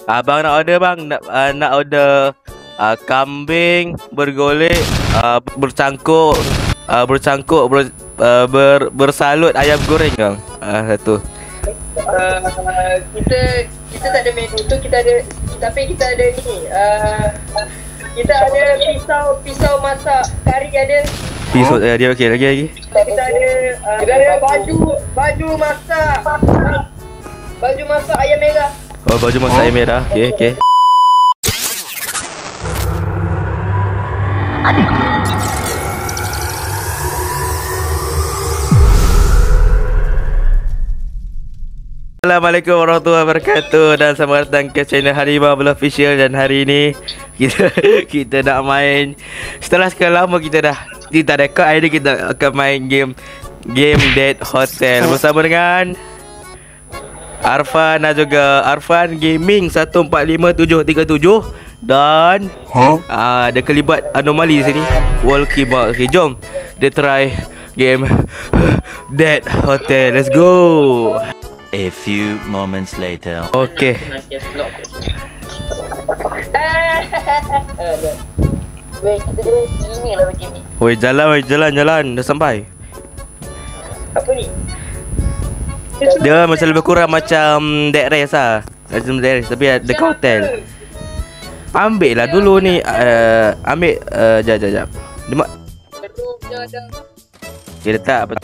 Abang nak order bang, nak order kambing bergolek, bersalut ayam goreng bang. Satu. Kita tak ada menu tu, kita ada ni. Kita ada pisau masak kari ada. Pisau dia okey lagi. Kita ada baju masak ayam merah. Oh, baju masak ayam merah. Okey. Assalamualaikum warahmatullahi wabarakatuh dan selamat datang ke channel Harimau Bola Official. Dan hari ni kita nak main. Setelah sekian lama kita rekod, hari ni kita akan main game Dead Hotel bersama dengan Arfan dan juga Arfan Gaming 145737 dan ada kelibat anomali di sini, wall keyboard. Okay, jom kita try game Dead Hotel. Let's go. A few moments later. Okay. Woi, jalan dah sampai. Apa ni? Dia macam lebih kurang macam Dead Race lah. Macam Dead Race tapi ada hotel. Ambil lah dulu ni. Ambil jap. Dia letak apa?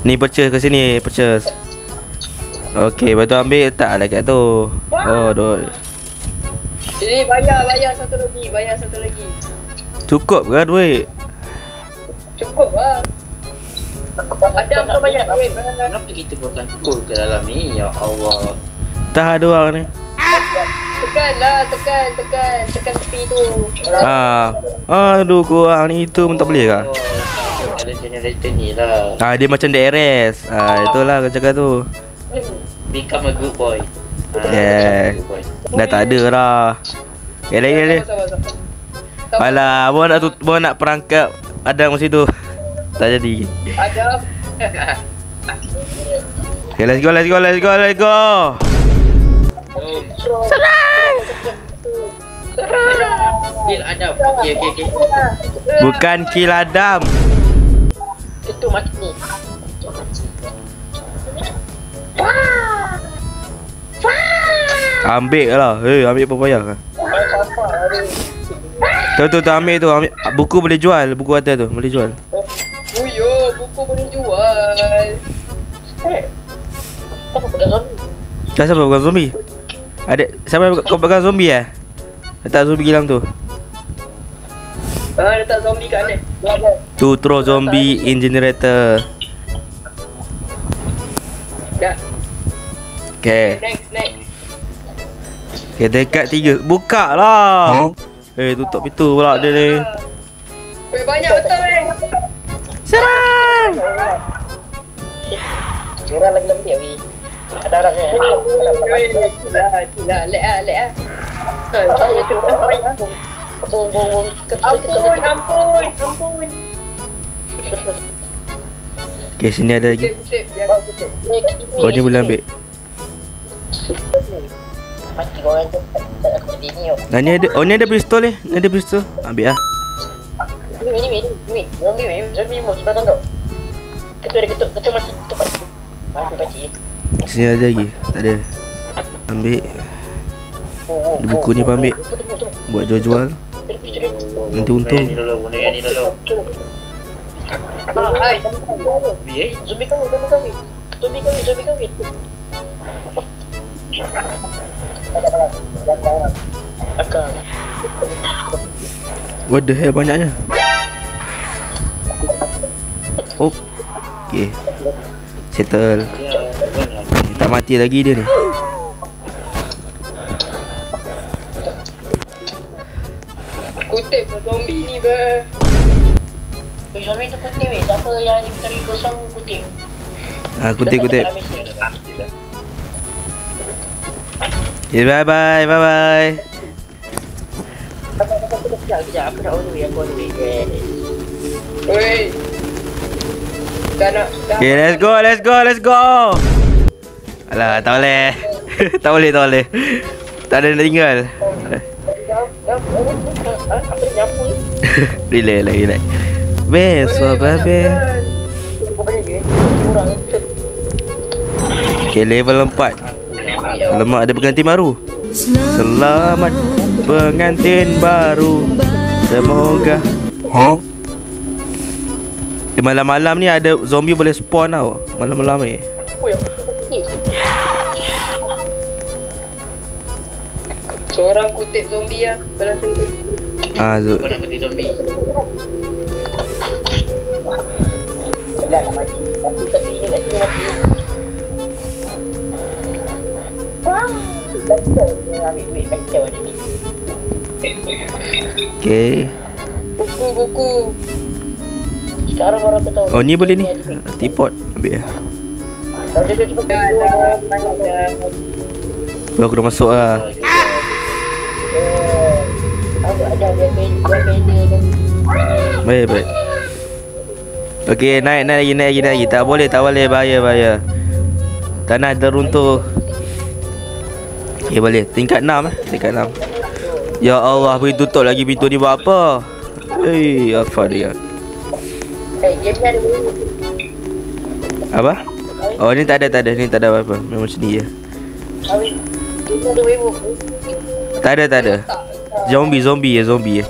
Ni purchase ke sini, purchase. Okey, lepas tu ambil letak lah kat tu. Oh, doi. Jadi bayar satu lagi. Cukup ke duit? Cukup lah. Ada apa banyak duit? Kenapa kita buatkan kol ke dalam ni? Ya Allah. Tak ada orang ni. Tekan tepi tu. Aduh, kurang ni itu pun tak boleh ke? Ada generator ni lah. Dia macam DRS. Itulah kau cakap tu. Become a good boy. Yeah. Dah tak ada lah. Lagi. Alah, abang nak perangkap ada macam tu. Tak jadi. Ada. Okay, let's go. Serang. Kill Adam. Okay. Bukan kill Adam. Itu mati ni. Ambil lah. Ambil apa payah kan? Tu ambil tu. Buku boleh jual. Buku atas tu boleh jual. Buku boleh jual. Siapa pegang zombie? Siapa kau pegang zombie eh? Letak zombie hilang tu. Letak zombie kat ni. Tu throw zombie in generator. Dah. Okay. Next. Okay, dekat 3. Buka lah. Tutup pintu pula dia ni. Banyak betul ni. Serang. Orang lagi lembik weh. Ada orang ni. Lek. Ampun. Okay, sini ada lagi. Oh, ni boleh ambil. Mati korang tu. Ni ada. Oh, ni ada pistol ni. Ambil lah. Ni. Zombie mau sebelah kau. Ketuk mati. Mati pakcik. Sini ada lagi. Tak ada. Ambil. Buku ni pun ambil. Buat jual. Nanti untung. Ni dulu. Hai. Zombie. Zombie kau. Akak. What the hell banyaknya. Okay. Settle. Tak mati lagi dia ni. Kutip zombie ni ber. Zombie tu kutip weh. Siapa yang misteri kosong kutip. Kutip. Okay, bye. Sekejap, aku nak on the way. Weh. Dah nak. Okay, let's go. Alah, tak boleh. Tak boleh, tak boleh. Tak ada nak tinggal. Apa ni nyapu ni? Relax lah, relax. Besok babe. Okay, level 4. Alamak, ada pengantin baru. Selamat pengantin baru. Semoga malam-malam ni ada zombie boleh spawn tau. Malam-malam ni. Seorang kutip zombie lah. Zul. Kau nak kutip zombie. Dah nak mati. Tapi ini kat sini mati. Betul. Ambil duit betul ni. Okay. Buku. Sekarang orang aku tahu. Oh, ni boleh ni. Teapot. Ambil lah. Aku dah masuk lah. Ada Baik, baik. Okay, naik lagi. Tak boleh, bahaya. Tanah teruntuh. Okay, boleh. Tingkat 6 Tingkat 6. Ya Allah, boleh tutup lagi pintu ni buat apa? Apa dia? game ni ada bunyi. Apa? Oh, ni tak ada. Ni tak ada apa-apa. Memang macam ni je. Game ni ada werewolf. Tak ada. Zombie je.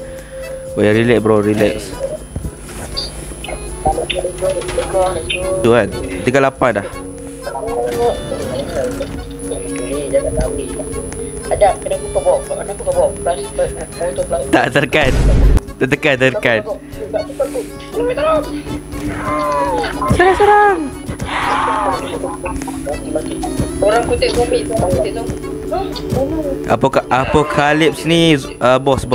Boleh relax bro, relax. Tu kan. 38 dah. Ada, kena buka bawah. Mana buka bawah? Plus. Tak tekan. Tertekan. Serang. Orang kutip zombie. Apokalips ni bos.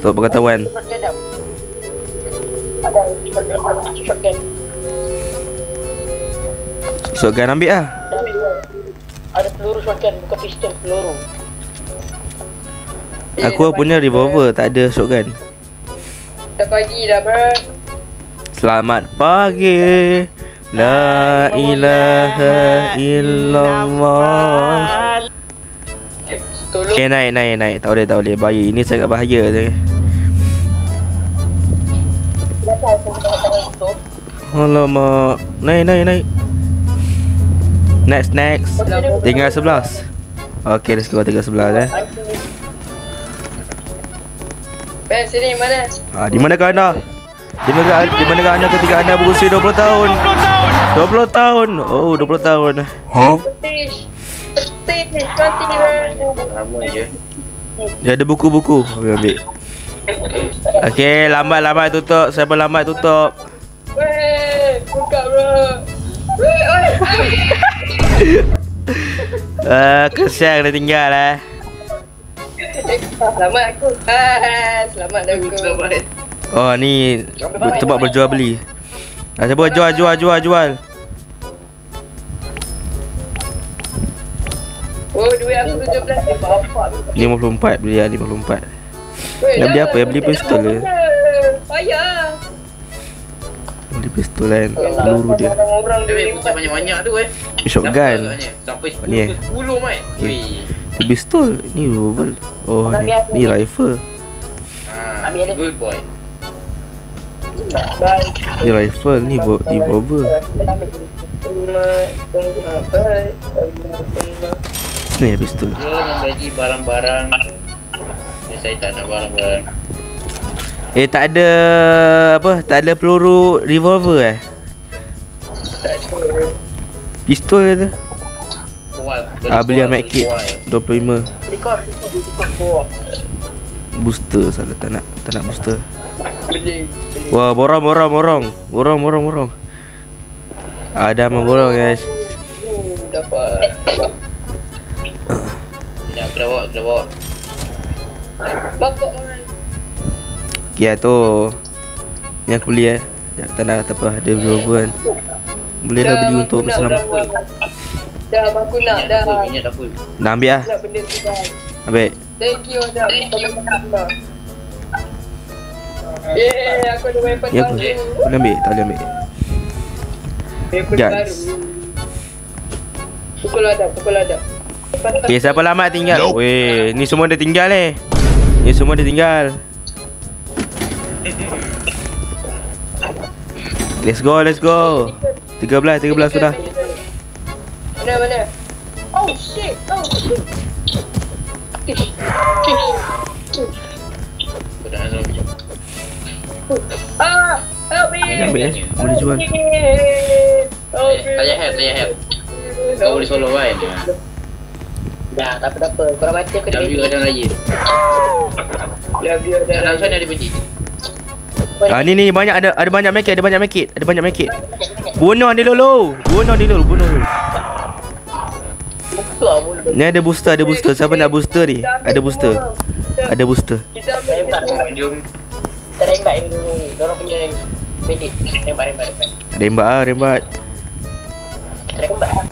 So pengetahuan. Shotgun ambil lah. Ada peluru shotgun, bukan pistol, peluru. Aku punya revolver, tak ada shotgun. Dah pagi dah bro. Selamat pagi. La ilaha illallah. Tolong. Okay, naik. Tak boleh. Bahaya. Ini sangat bahaya je. Kenapa aku kena itu? Alamak. Naik. Next. Tinggal 11. Okay, let's go. Tinggal 11 Ben, sini mana? Di manakah anda? Di manakah anda ketika anda berusia 20 tahun? 20 tahun. Oh, 20 tahun. Petis, cantik Ben. Lama je. Dia ada buku-buku. Ambil. Okay, lambat tutup. Siapa lambat tutup? Weh, buka bro. Weh, Kesian kena tinggal Selamat aku. Selamat aku. Oh, ni tempat berjual beli. Siapa jual. Oh, duit aku 17. Bapak. 54 beli lah, 54. Weh, Nak beli apa? Beli pistol ke? Payah. Beli pistol kan. Peluru dia. Orang Duit macam banyak-banyak tu Shotgun. Sampai Ni 10 mai. Ni pistol. Ni revolver. Oh, ni rifle. Good boy. Ni rifle. Ni revolver. Ni pistol. Dia membagi barang-barang. Saya tak nak barang-barang. Tak ada apa? Tak ada peluru revolver Pistol je tu. Beli lah med kit 25. Booster salah, tak nak booster. Wah, borong. Ada abang borong guys. Dapat. Ya, aku dah bawa. Bapak orang. Okay tu yang aku beli tak nak apa. Ada revolver kan. Boleh dah beli untuk bersenam. Dah, aku nak dah. Minyak dapur. Nak ambil lah. Nak benda tu dah. Ambil. Thank you dah. Aku ada weapon Ni apa? baru. Boleh ambil? Tak boleh ambil. Weapon Guns. baru. Pukul Adam. Okay, siapa lama tinggal? Weh, ni semua dah tinggal Ni semua dah tinggal. Let's go. 13 sudah. Mana? Oh shit. Help me. Boleh jual. Tanya help. Kau boleh solo kan? Dah, tak apa. Korang mati aku Dah view kadang raya. Dalam sana ada biji. Ni banyak ada banyak make it. Bunuh dia dulu. Ni ada booster. Siapa nak booster ni? Ada booster. Kita ambil Jom. Kita rembat dulu. Diorang punya medit. Rembat. Kita rembat lah.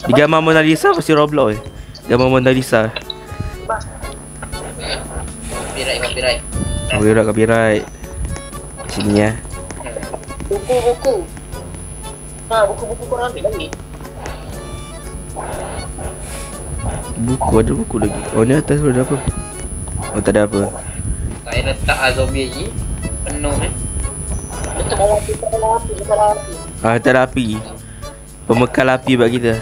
Di gambar Mona Lisa pasti Roblox Gambar Mona Lisa. Copyright. Copyright. Sini ya. Buku. Buku korang ambil lagi. Ada buku lagi. Oh ni atas tu ada apa? Oh tak ada apa. Saya letak zombie lagi. Penuh Letak dalam api. Tak ada api. Pemekal api buat kita.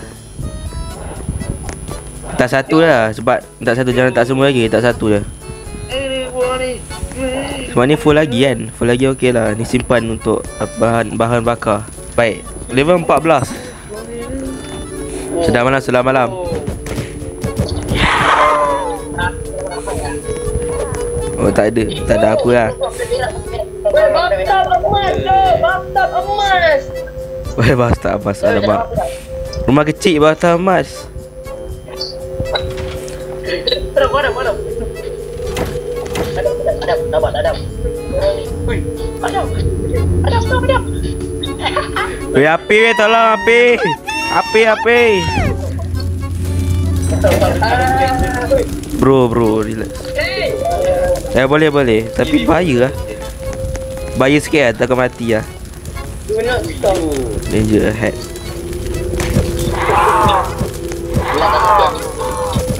Tak satu lah. Sebab tak satu, jangan tak semua lagi. Tak satu je. Sebab ni full lagi kan. Full lagi okey lah. Ni simpan untuk bahan bakar. Baik. Level 14. Sudah malam. Oh tak ada apa lah. Bathtub emas. Weh, bathtub emas. Alamak. Rumah kecil bathtub emas. Adam. Weh, api weh, tolong api. Api. Bro, relax. Boleh. Tapi bahaya lah. Bahaya sikit lah, takkan mati lah. Do not stop. Danger ahead.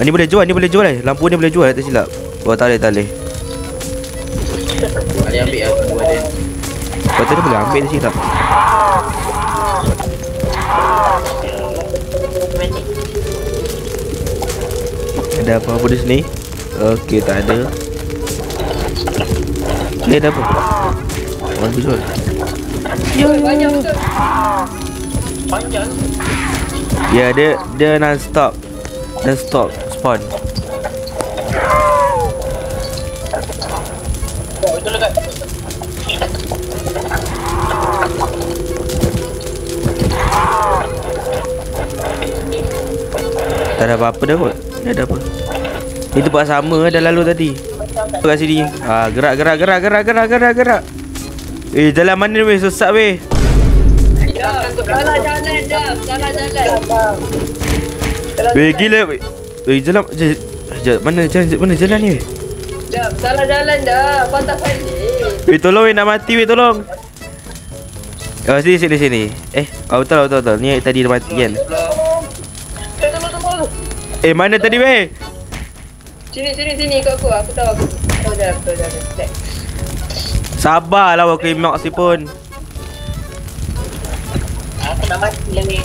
Ni boleh jual Lampu ni boleh jual, tak silap. Oh tak boleh. Boleh ambil aku ada. Kata dia boleh ambil, tak silap. Ada apa-apa di sini? Okey, tak ada. Ni ada apa? Orang jual. Banyak betul. Panjang. Ya, dia non-stop spawn. Betul dekat. Tak ada apa-apa dah kot. Ni ada apa? Itu tempat sama dah lalu tadi. Kat sini. Gerak. Jalan mana weh? Sesat weh. Salah jalan. Weh, gila weh. Weh, jalan mana jalan ni weh? Salah jalan dah. Patah balik. Weh, tolong weh, nak mati weh, tolong. Oh, sini. Betul. Ni tadi dah mati kan? Mana tadi weh? Sini ikut aku. Aku tahu. Jalan. Sabarlah weh, climax ni pun. Aku nak mati lagi.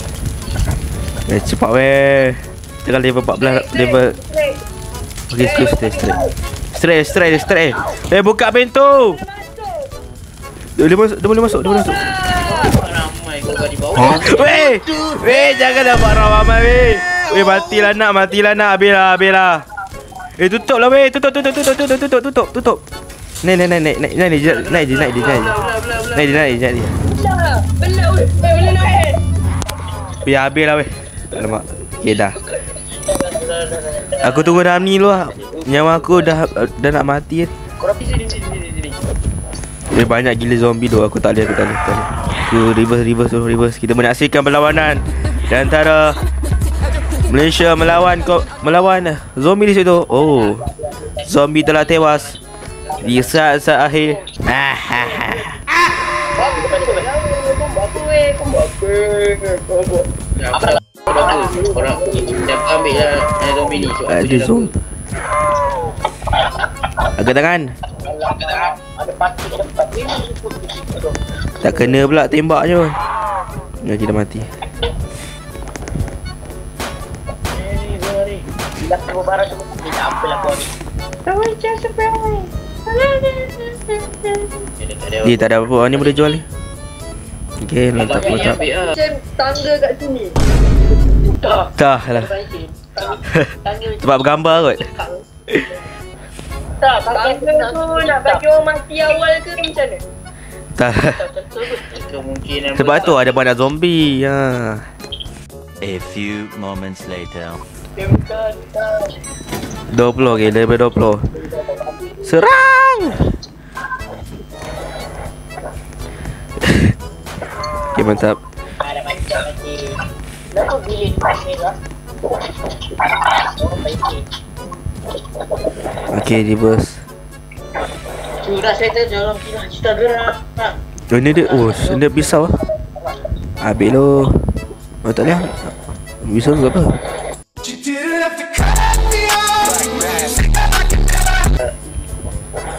Cepat weh. Tengah level 14 level. Okay, straight. Buka pintu. Dia boleh masuk. Ramai kau di bawah. Weh, jangan dapat ramai weh. Weh, matilah nak. Habislah. Tutup lah weh. Tutup. Naik je. Belah weh. Boleh naik. Biar habislah weh. Alamak. Okay dah. Aku tunggu dalam ni dulu lah. Nyawa aku dah nak mati kan. Korang pergi sini. Weh, banyak gila zombie tu. Aku tak boleh. Reverse. Kita menyaksikan perlawanan di antara Malaysia melawan zombie di situ. Oh, zombie telah tewas di saat-saat akhir. Apa orang ambil lah zombie ni. So, Ada zoom. Agak tangan. Ada pati ke depan. Tak kena pula tembak je. Ya, kita mati. Bila aku barang semua tidak apalah kau ni. Dia tak ada apa-apa. Ni boleh jual ni. Okay, letak letak. Macam tangga kat sini. Dah lah. Sebab bergambar kot. Tak, Tangga tu nak bagi orang mati awal ke macam mana? Tak. Kemungkinan Sebab tu ada banyak zombie. Ha. A few moments later. 20 okay, daripada 20. Serang. Okay, mantap. ada macam lagi. Kenapa bilik pasir lah? Oh, baik. Okay, reverse. Sudah saya terjolong kira cerita gerak. Ini dia. Oh, ini pisau lah. Ambil lo. Oh, tak boleh. Pisau tu apa?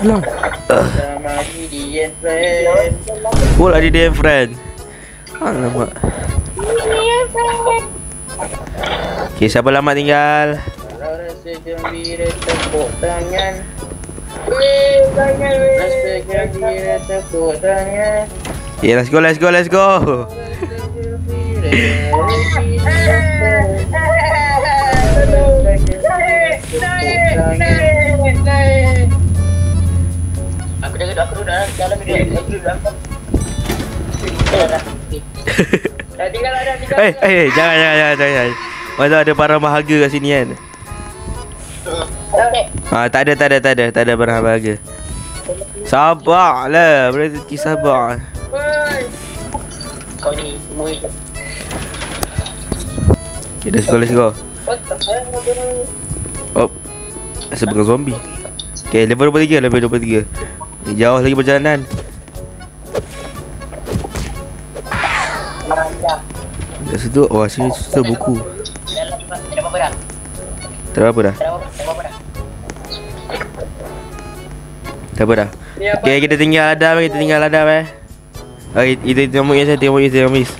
Alah. sama dia friend. Oh, ada dia friend. Alamak. Okay, siapa lama tinggal? Kalau rasa gembira tepuk tangan. Jangan Rasa gembira tepuk tangan. Okay, let's go, let's go, let's go. Aku dah dalam video. Aku dah. Dah tinggal ada tinggal. Jangan. Masa ada barang berharga kat sini kan? Tak ada barang berharga. Sabarlah, berhenti sabar. Kau ni semua itu. Okay, let's go. Oh, sebagai zombie. Okay, level 23. Jauh lagi perjalanan. Kat situ, oh sini susah buku. Dah apa dah? Tak apa dah. Tak apa dah. Okay, kita tinggal Adam. Okay, itu tengok yang saya tengok miss.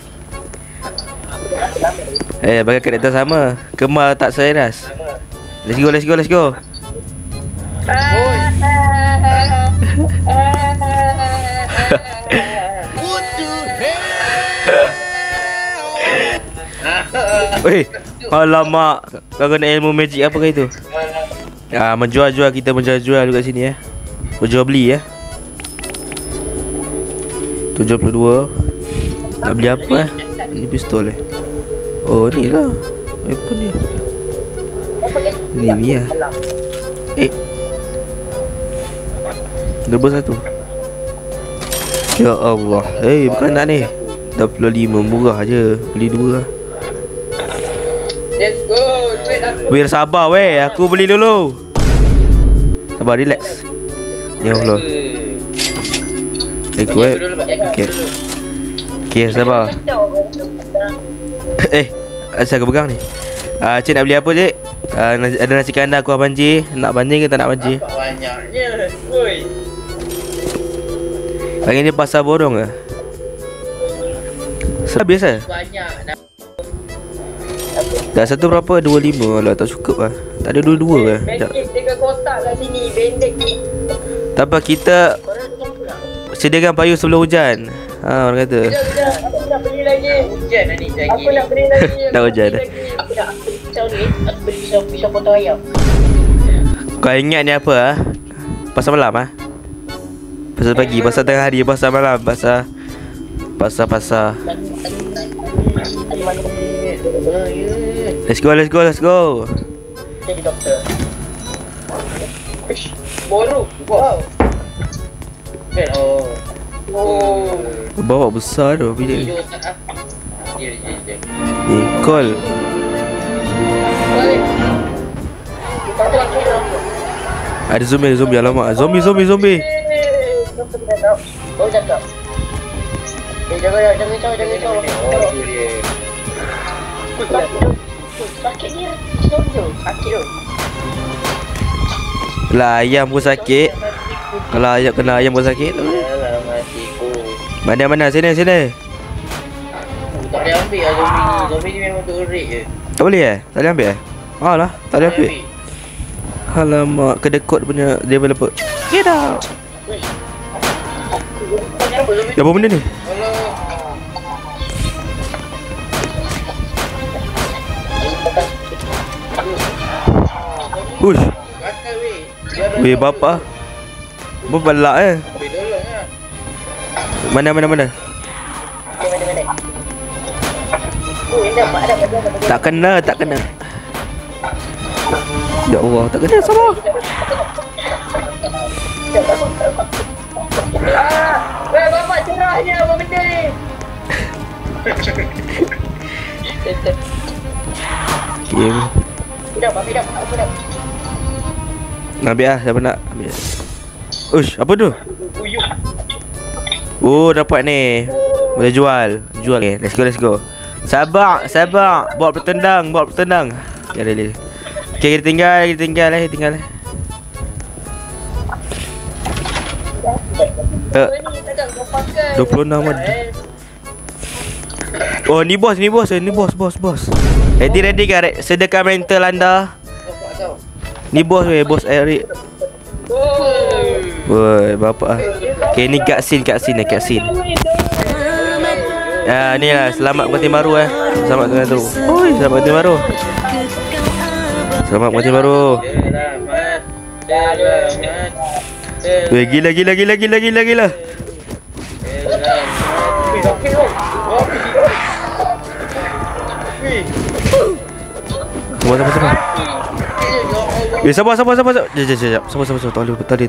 Bagi karakter sama. Kemar tak seiras. Let's go. Weh, alamak. Kau kena ilmu magic apa ke itu? Menjual-jual, kita menjual-jual dekat sini ya. Berjual beli ya. 72. Nak beli apa Ni pistol Oh ni lah weapon ni. Ni lah. Double satu. Ya Allah. Bukan nak ni 25 murah je. Beli dua lah. Let's go. Duit aku. Biar sabar weh. Aku beli dulu. Sabar, relax. Ya Allah. Kuat. Okay, sabar. Asal aku pegang ni. Cik nak beli apa cik? Ada nasi kandar kuah banjir. Nak banjir ke tak nak banjir? Banyaknya. Woi. Hari ni pasar borong ke? Biasa? Banyak. Dah satu berapa? 25 lah, tak cukup lah. Tak ada dua-dua ke? Bandit dekat kotak kat sini. Bandit. Tak apa, kita sediakan payung sebelum hujan. Orang kata Kejap. Aku nak beli lagi. Hujan dah ni lagi. Aku nak beli lagi. Dah hujan dah. Aku dah ambil pisau ni. Aku beli pisau potong ayam. Kau ingat ni apa pasar malam pasar pagi, pasar tengah hari, pasar malam, pasar. Let's go. Jadi doktor. Boru. Wow. Bawa besar tu bilik ni. Dia. Ni call. Ada zombie, alamak. Zombie. Oh, cakap. Jangan. Sakit ni. Sonjo. Sakit tu. Lah ayam pun sakit. Kalau ayam kena ayam pun sakit tu. Alah, matiku. Mana sini. Tak boleh ambil lah zombie ni. Zombie ni memang untuk urik je. Tak boleh tak boleh ambil alah, tak boleh ambil. Alamak, kedekut punya developer. Get out. Apa benda ni? Ush. Weh bapa. Berbelak Mana? Mana? Oh, ini ada. Tak kena. Ya Allah, tak kena sabar. Weh, bapak cerahnya apa benda ni? Game. Tidak. Ambil lah, siapa nak ambil. Ush, apa tu? Oh, dapat ni. Boleh jual. Okay, let's go. Sabar. Bawa bertendang. Ya, boleh. Okay, kita tinggal lah. Ni takkan kau pakai. 26 ada. Oh, ni bos. Ready kan? Sedekah mental anda. Ni bos Eric. Woi, bapak. Okay, ni cut scene. Ni lah, selamat pengantin baru Selamat pengantin baru. Selamat pengantin baru. Weh, gila. Sabar. Sabar. Sekejap. Sabar. Tali.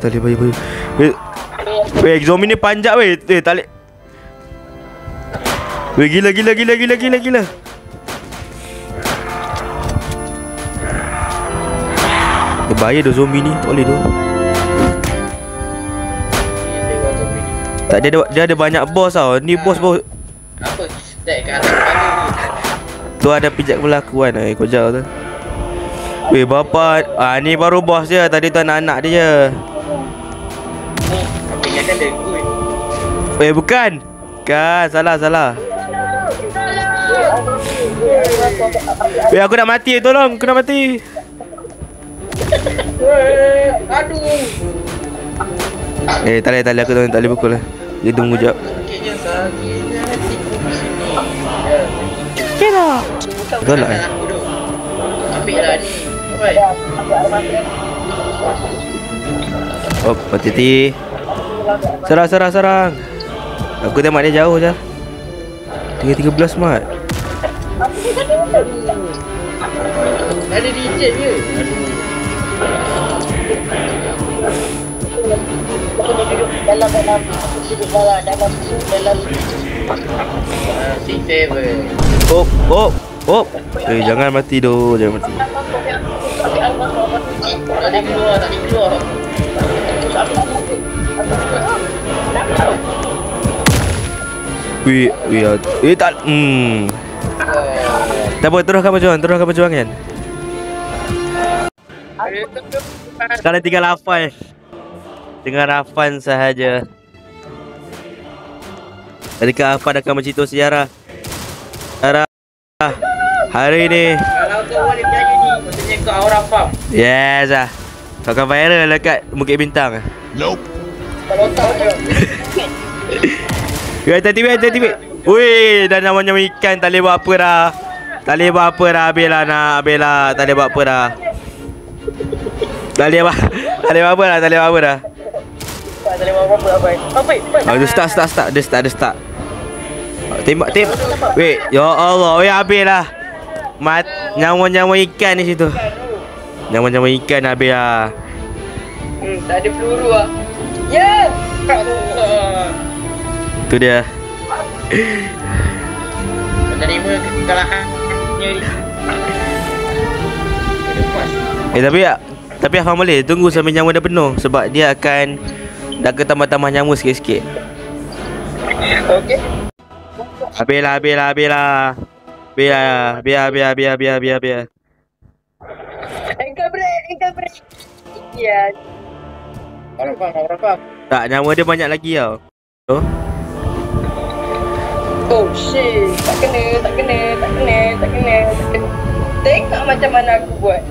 Weh, zombie ni panjat weh. Tali. Weh, gila. Bahaya dah zombie ni. Tak boleh tu. Tak, dia ada banyak bos tau. Ni bos. Apa? Stack kat atas kepala ni. Tu ada pijak kelakuan kau jauh tu. Weh bapa, ni baru bos dia. Tadi tu anak-anak dia je. Apa yang kan dia good. Weh bukan. Kan salah. Weh aku nak mati, tolong. Aku nak mati. Aduh. Tali aku tak boleh pukul lah. Dia tunggu jap. Sakitnya hatiku di sini. Kira. Betul lah. Ambil lah ni. Oh, hati-hati. Serang. Aku tembak dia jauh je. 13 mat. Ada reject je. Dalam 6-7. Oh. Jangan mati doh, jangan mati. Tak keluar. Wih, tak. Tak apa, teruskan berjuang kan. Sekarang tinggal Afan. Dengan Afan sahaja. Adakah Afan akan bercerita sejarah hari ni? Kalau kau boleh percaya ni, maksudnya kau orang faham. Yes lah. Kau akan viral dekat Bukit Bintang. Nope. Kalau tak Hati-hati. Wih, dah namanya ikan. Tak boleh buat apa dah. Habis lah. Tak boleh buat apa dah. Start. Dia start. Tembak. Weh, ya Allah. Weh, habis lah. Nyawa ikan di situ. Nyawa ikan habis lah. tak ada peluru lah. Ya. Tu dia. Menerima kekalahan. Tapi Afan boleh tunggu sampai nyawa dah penuh. Sebab dia akan dah tambah nyawa sikit-sikit. Okey. Habis lah. Biar. Ankle break. Ya. Orang faham. Tak, nama dia banyak lagi tau. Oh. Oh shit. Tak kena. Tengok macam mana aku buat.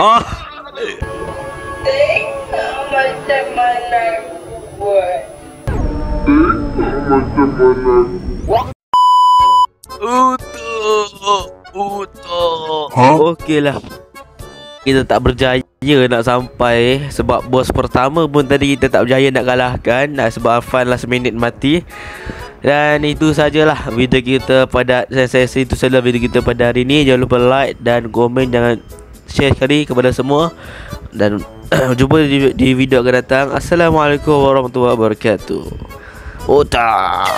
Oh. Tengok macam mana aku buat. Utuh. Okeylah. Kita tak berjaya nak sampai sebab bos pertama pun tadi kita tak berjaya nak kalahkan sebab Afan last minute mati. Dan itu sajalah video kita pada sesi itu sahaja video kita pada hari ini. Jangan lupa like dan komen, jangan share sekali kepada semua. Dan jumpa di video akan datang. Assalamualaikum warahmatullahi wabarakatuh. Otah.